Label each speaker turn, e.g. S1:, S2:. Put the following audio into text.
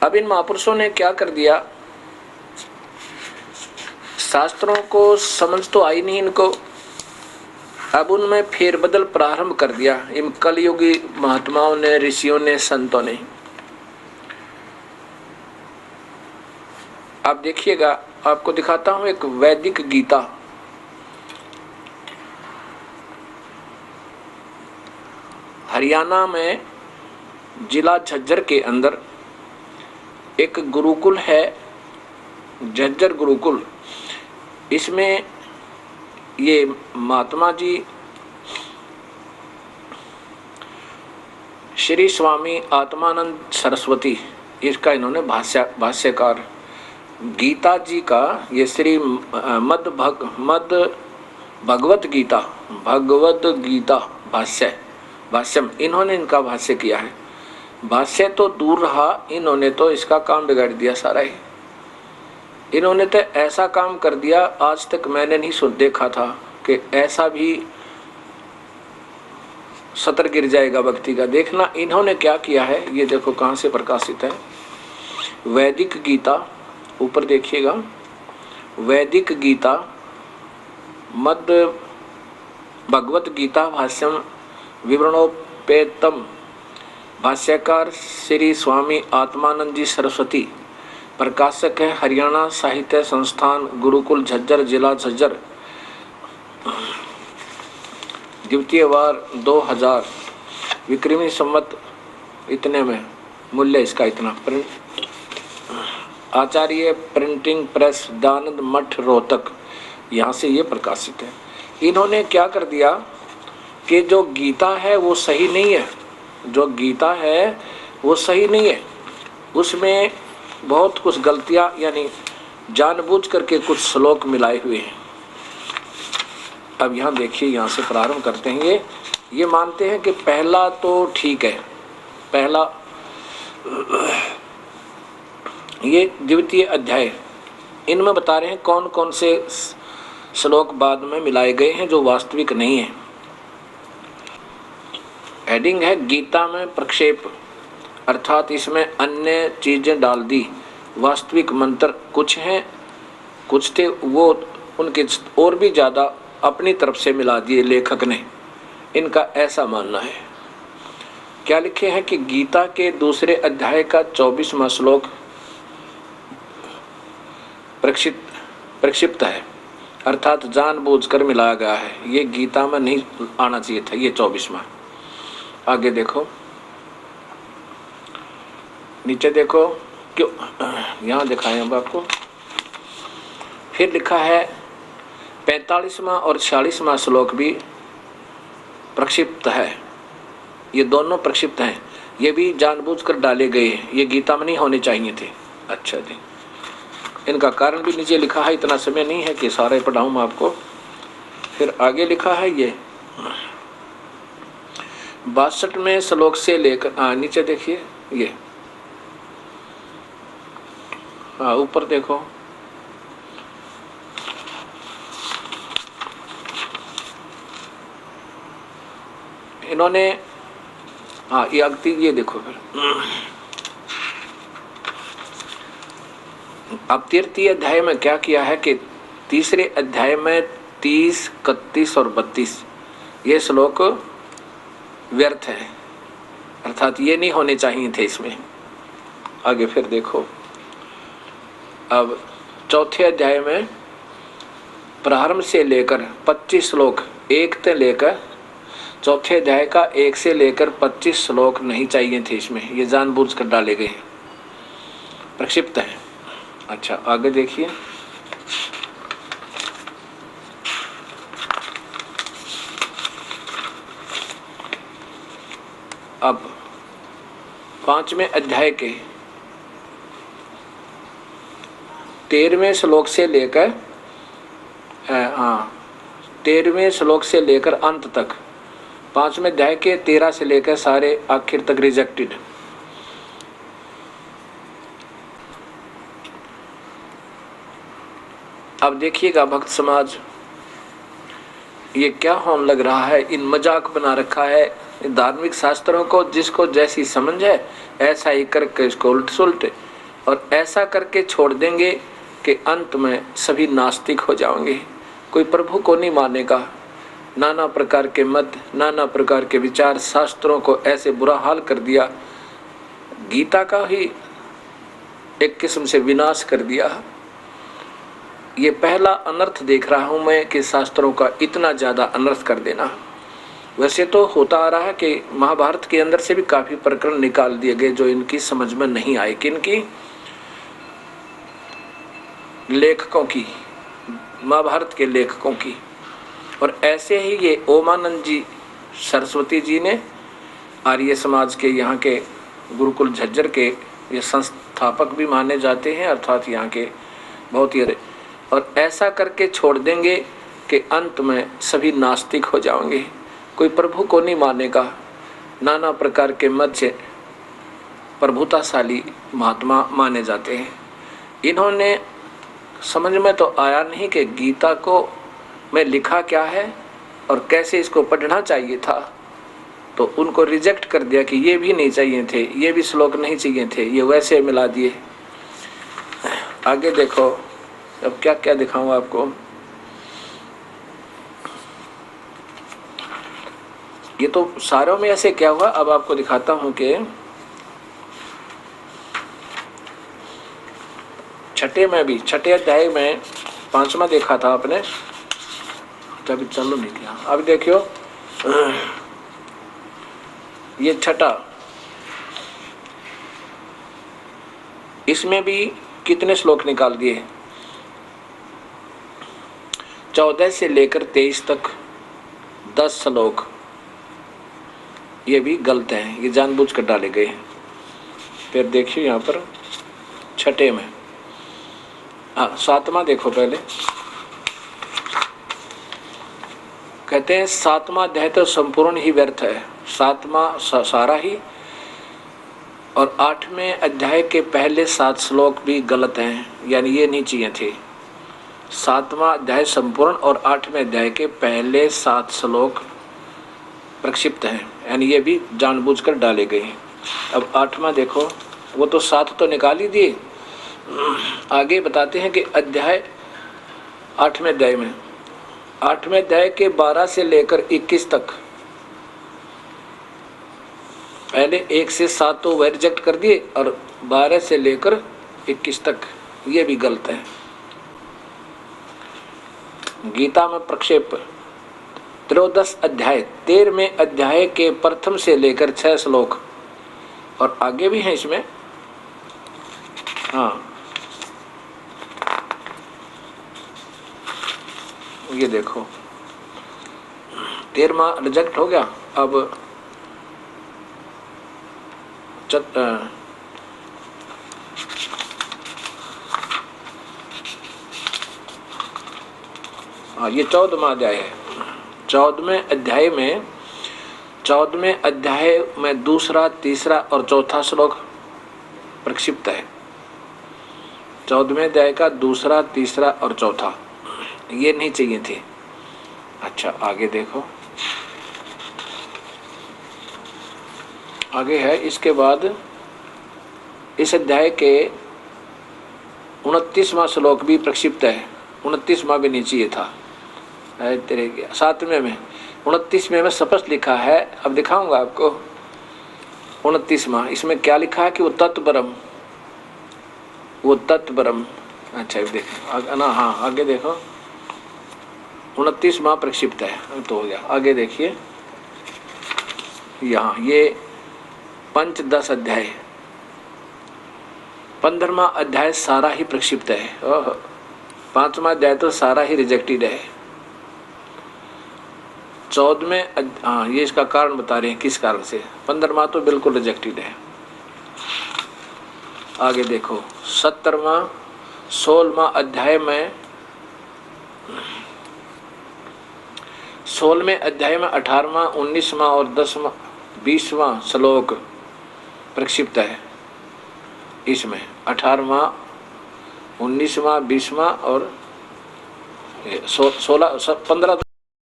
S1: अब इन महापुरुषों ने क्या कर दिया, शास्त्रों को समझ तो आई नहीं इनको, अब उनमें फेरबदल प्रारंभ कर दिया इन कलयुगी महात्माओं ने, ऋषियों ने, संतों ने। आप देखिएगा, आपको दिखाता हूं एक वैदिक गीता। हरियाणा में जिला झज्जर के अंदर एक गुरुकुल है, झज्जर गुरुकुल। इसमें ये महात्मा जी श्री स्वामी आत्मानंद सरस्वती, इसका इन्होंने भाष्यकार गीता जी का, ये श्री मद भगवत गीता भाष्यम, इन्होंने इनका भाष्य किया है। भाष्य तो दूर रहा, इन्होंने तो इसका काम बिगाड़ दिया सारा ही। इन्होंने तो ऐसा काम कर दिया, आज तक मैंने नहीं देखा था कि ऐसा भी सतर गिर जाएगा भक्ति का। देखना इन्होंने क्या किया है, ये देखो कहाँ से प्रकाशित है। वैदिक गीता, ऊपर देखिएगा, वैदिक गीता मद भगवत गीता भाष्यम विवरणोपेतम, भाष्यकार श्री स्वामी आत्मानंद जी सरस्वती, प्रकाशक है हरियाणा साहित्य संस्थान गुरुकुल झज्जर, जिला झज्जर, द्वितीय वार 2000 विक्रमी संवत इतने में, मूल्य इसका इतना। आचार्य प्रिंटिंग प्रेस दानंद मठ रोहतक, यहाँ से ये प्रकाशित है। इन्होंने क्या कर दिया कि जो गीता है वो सही नहीं है, जो गीता है वो सही नहीं है, उसमें बहुत कुछ गलतियाँ, यानी जानबूझ करके कुछ श्लोक मिलाए हुए हैं। अब यहाँ देखिए, यहाँ से प्रारंभ करते हैं। ये मानते हैं कि पहला तो ठीक है, पहला ये द्वितीय अध्याय, इनमें बता रहे हैं कौन कौन से श्लोक बाद में मिलाए गए हैं जो वास्तविक नहीं है। हेडिंग है गीता में प्रक्षेप, अर्थात इसमें अन्य चीजें डाल दी, वास्तविक मंत्र कुछ हैं, कुछ थे वो उनके और भी ज़्यादा अपनी तरफ से मिला दिए लेखक ने, इनका ऐसा मानना है। क्या लिखे हैं कि गीता के दूसरे अध्याय का 24वां श्लोक प्रक्षिप्त है, अर्थात जानबूझकर मिलाया गया है, ये गीता में नहीं आना चाहिए था ये 24वां। आगे देखो, नीचे देखो, क्यों यहाँ दिखाएं अब आपको। फिर लिखा है 45वां और 46वां श्लोक भी प्रक्षिप्त है, ये दोनों प्रक्षिप्त हैं, ये भी जानबूझकर डाले गए हैं, ये गीता में नहीं होने चाहिए थे। अच्छा जी, इनका कारण भी नीचे लिखा है, इतना समय नहीं है कि सारे पढ़ाऊँ मैं आपको। फिर आगे लिखा है ये 62वें श्लोक से लेकर नीचे देखिए, ये ऊपर देखो, इन्होंने ये अगति, ये देखो फिर अब तृतीय अध्याय में क्या किया है कि तीसरे अध्याय में 30, 31 और 32 ये श्लोक व्यर्थ है, अर्थात ये नहीं होने चाहिए थे इसमें। आगे फिर देखो, अब चौथे अध्याय में प्रारंभ से लेकर 25 श्लोक, एक से लेकर चौथे अध्याय का 1 से लेकर 25 श्लोक नहीं चाहिए थे इसमें, ये जानबूझ कर डाले गए हैं, प्रक्षिप्त है। अच्छा आगे देखिए, अब 5वें अध्याय के 13वें श्लोक से लेकर 13वें श्लोक से लेकर अंत तक, 5वें अध्याय के 13 से लेकर सारे आखिर तक रिजेक्टेड। अब देखिएगा भक्त समाज ये क्या होने लग रहा है, इन मजाक बना रखा है धार्मिक शास्त्रों को, जिसको जैसी समझ है ऐसा ही करके इसको उल्ट सुलट और ऐसा करके छोड़ देंगे कि अंत में सभी नास्तिक हो जाएंगे। कोई प्रभु को नहीं मानेगा। नाना प्रकार के मत, नाना प्रकार के विचार, शास्त्रों को ऐसे बुरा हाल कर दिया, गीता का ही एक किस्म से विनाश कर दिया। ये पहला अनर्थ देख रहा हूं मैं कि शास्त्रों का इतना ज़्यादा अनर्थ कर देना। वैसे तो होता आ रहा है कि महाभारत के अंदर से भी काफ़ी प्रकरण निकाल दिए गए जो इनकी समझ में नहीं आए, किनकी? लेखकों की, महाभारत के लेखकों की। और ऐसे ही ये ओमानंद जी सरस्वती जी ने, आर्य समाज के यहाँ के गुरुकुल झज्जर के ये संस्थापक भी माने जाते हैं, अर्थात यहाँ के बहुत ही। और ऐसा करके छोड़ देंगे कि अंत में सभी नास्तिक हो जाएंगे। कोई प्रभु को नहीं मानेगा। नाना प्रकार के मत से प्रभुताशाली महात्मा माने जाते हैं। इन्होंने समझ में तो आया नहीं कि गीता को में लिखा क्या है और कैसे इसको पढ़ना चाहिए था, तो उनको रिजेक्ट कर दिया कि ये भी नहीं चाहिए थे, ये भी श्लोक नहीं चाहिए थे, ये वैसे मिला दिए। आगे देखो, अब क्या क्या दिखाऊं आपको। ये तो सारों में ऐसे क्या हुआ, अब आपको दिखाता हूं कि छठे में भी, छठे अध्याय में 5वां देखा था आपने, तभी चालू नहीं किया। अब देखियो ये छठा, इसमें भी कितने श्लोक निकाल दिए, 14 से लेकर 23 तक 10 श्लोक, ये भी गलत हैं, ये जानबूझ कर डाले गए हैं। फिर देखिए यहाँ पर छठे में, 7वां देखो पहले, कहते हैं 7वां अध्याय तो संपूर्ण ही व्यर्थ है, 7वां सारा ही। और 8वें अध्याय के पहले 7 श्लोक भी गलत हैं, यानी ये नहीं चाहिए थे। 7वां अध्याय संपूर्ण और 8वें अध्याय के पहले 7 श्लोक प्रक्षिप्त हैं, यानी ये भी जानबूझकर डाले गए हैं। अब 8वां देखो, वो तो 7 तो निकाल ही दिए। आगे बताते हैं कि अध्याय 8वें अध्याय में, 8वें अध्याय के 12 से लेकर 21 तक, पहले 1 से 7 तो वह रिजेक्ट कर दिए और 12 से लेकर 21 तक ये भी गलत है। गीता में प्रक्षेप 13 अध्याय, 13वें अध्याय के प्रथम से लेकर 6 श्लोक, और आगे भी हैं इसमें। हाँ, ये देखो 13वां रिजेक्ट हो गया। अब ये 14वां अध्याय है। 14वें अध्याय में, 14वें अध्याय में दूसरा, तीसरा और चौथा श्लोक प्रक्षिप्त है। 14वें अध्याय का दूसरा, तीसरा और चौथा ये नहीं चाहिए थे। अच्छा, आगे देखो, आगे है इसके बाद इस अध्याय के 29वां श्लोक भी प्रक्षिप्त है। 29वां भी नहीं चाहिए था। तेरे 7वें में, 29वें में स्पष्ट लिखा है, अब दिखाऊंगा आपको। 29वां, इसमें क्या लिखा है कि वो तत्परम, वो तत्परम। अच्छा देखो ना, हाँ आगे देखो, 29वां प्रक्षिप्त है, तो हो गया। आगे देखिए, यहाँ ये पंचदश अध्याय, 15वां अध्याय सारा ही प्रक्षिप्त है। 5वां अध्याय तो सारा ही रिजेक्टेड है। 14वें, हाँ ये इसका कारण बता रहे हैं किस कारण से। 15वां तो बिल्कुल रिजेक्टेड है। आगे देखो 17वां, 16वां अध्याय में, 16वें अध्याय में 18वां, 19वां और 10वां, 20वां श्लोक प्रक्षिप्त है। इसमें 18वां, 19वां, 20वां और 16, 15